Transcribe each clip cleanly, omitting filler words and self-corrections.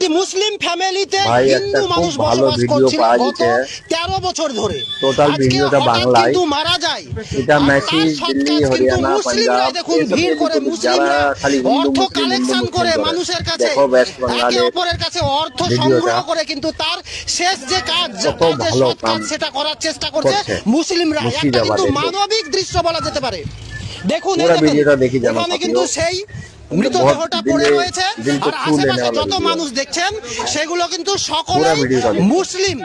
একটি মুসলিম ফ্যামিলিতে হিন্দু মানুষ বসবাস করছিল গত 13 বছর ধরে। টোটাল ভিডিওটা বাংলায়, কিন্তু মারা যায় এটা মেসি, দিল্লি, হরিয়ানা, পাঞ্জাব, দেখুন ভিড় করে মুসলিমরা অর্থ কালেকশন করে মানুষের কাছে একে অপরের কাছে অর্থ সংগ্রহ করে কিন্তু তার শেষ যে কাজ সেটা করার চেষ্টা করছে মুসলিমরা। একটা কিন্তু মানবিক দৃশ্য বলা যেতে পারে। দেখুন এখানে কিন্তু সেই মৃতদেহটা পড়ে রয়েছে আর আশেপাশে যত মানুষ দেখছেন সেগুলো কিন্তু সকলেই মুসলিম।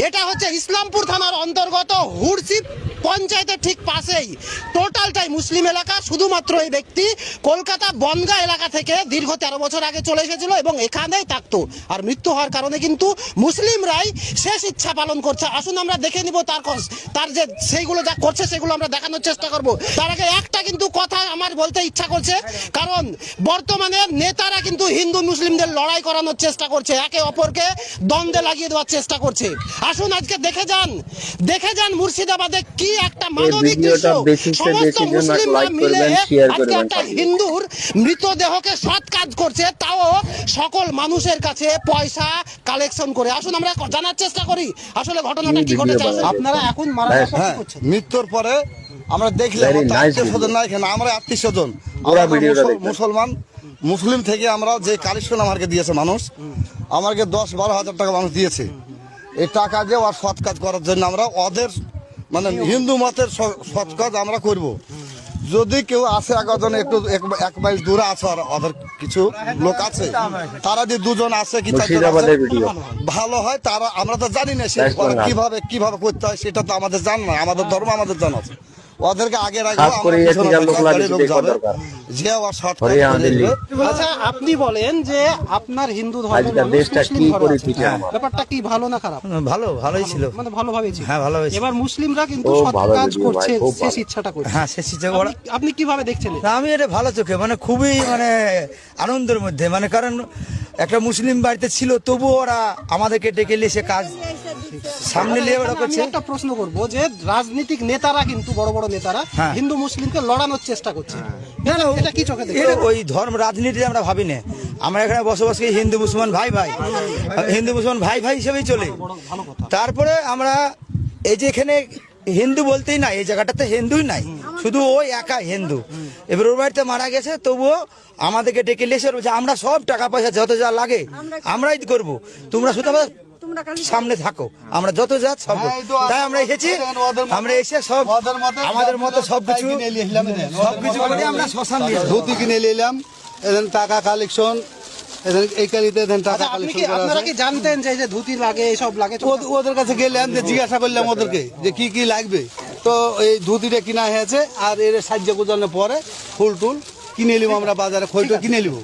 এটা হচ্ছে ইসলামপুর থানার অন্তর্গত হুরসিপ পঞ্চায়েতের ঠিক পাশেই টোটালটাই মুসলিম এলাকা। শুধুমাত্র এই ব্যক্তি কলকাতা বনগাঁ এলাকা থেকে দীর্ঘ 13 বছর আগে চলে এসেছিল এবং এখানেই থাকতো। আর মৃত্যু হওয়ার কারণে কিন্তু মুসলিমরাই শেষ ইচ্ছা পালন করছে। আসুন আমরা দেখে নিব তার যে সেইগুলো যা করছে সেগুলো আমরা দেখানোর চেষ্টা করব। তার আগে একটা কিন্তু কথা আমার বলতে ইচ্ছা করছে, কারণ বর্তমানে নেতারা কিন্তু হিন্দু মুসলিমদের লড়াই করানোর চেষ্টা করছে, একে অপরকে দ্বন্দ্বে লাগিয়ে দেওয়ার চেষ্টা করছে। আসুন আজকে দেখে যান মুর্শিদাবাদে কি একটা মানবিক দৃশ্য। সমস্ত মুসলিমরা মিলে আজকে একটা হিন্দুর মৃতদেহকে সৎ কাজ করছে, তাও সকল মানুষের কাছে পয়সা কালেকশন করে। আসুন আমরা জানার চেষ্টা করি আসলে ঘটনাটা কি ঘটেছে। আপনারা এখন মারা করছেন মৃত্যুর পরে আমরা দেখলাম আত্মীয় স্বজন না, এখানে আমরা আত্মীয় স্বজন মুসলমান মুসলিম থেকে আমরা যে কালেকশন আমাকে দিয়েছে মানুষ, আমাকে 10-12 হাজার টাকা মানুষ দিয়েছে। এই টাকা দিয়ে আর সৎ কাজ করার জন্য আমরা ওদের মানে হিন্দু মতের সৎ কাজ আমরা করব। যদি কেউ আছে 11 জন একটু 1 মাইল দূরে আছে আর ওদের কিছু লোক আছে, তারা যদি 2 জন আছে কি ভালো হয়। তারা আমরা তো জানি না সে কিভাবে করতে হয়, সেটা তো আমাদের জান না। আমাদের ধর্ম আমাদের জানা আছে, ওদেরকে আগে আচ্ছা আপনি বলেন যে আপনার হিন্দু ধর্মের ব্যাপারটা কি ভালো না খারাপ? ভালোই ছিল, মানে ভালোভাবেই ছিল। হ্যাঁ ভালোভাবে। এবার মুসলিমরা কিন্তু সৎ কাজ করছে, শেষ ইচ্ছাটা করছে। হ্যাঁ শেষ ইচ্ছা। আপনি কিভাবে দেখছেন? আমি এটা ভালো চোখে, মানে খুবই মানে আনন্দের মধ্যে, মানে কারণ একটা মুসলিম বাড়িতে ছিল তবু ওরা আমাদেরকে ডেকে নিয়ে সে কাজ সামনে নিয়ে ওরা করছে। একটা প্রশ্ন করব যে রাজনীতিক নেতারা কিন্তু বড় বড় নেতারা হিন্দু মুসলিমকে লড়ানোর চেষ্টা করছে, এটা কি চোখে দেখছেন? ওই ধর্ম রাজনীতি আমরা ভাবি না। আমরা এখানে বসবাস করি হিন্দু মুসলমান ভাই ভাই হিসেবেই চলে। তারপরে আমরা এই যে এখানে হিন্দু বলতেই নাই, এই জায়গাটাতে হিন্দুই নাই, শুধু ওই একা হিন্দু। এবার ওর বাড়িতে মারা গেছে তবুও আমাদেরকে ডেকে লিয়েছে, আমরা সব টাকা পয়সা যত যা লাগে আমরাই করবো, তোমরা শুধু সামনে থাকো, আমরা যত যা সব। তাই আমরা এসেছি, আমরা এসে সব আমাদের মতো সবকিছু করে আমরা শ্মশান দিয়ে ধুতি কিনে নিলাম, টাকা কালেকশন আপনারা কি জানতেন যে ধুতি লাগে এইসব লাগে? ওদের কাছে গেলাম, জিজ্ঞাসা করলাম ওদেরকে যে কি লাগবে, তো এই ধুতিটা কিনা হয়েছে। আর এর সাহায্য গুজানোর পরে ফুল টুল কিনে নিব আমরা, বাজারে খইটা কিনে নিব।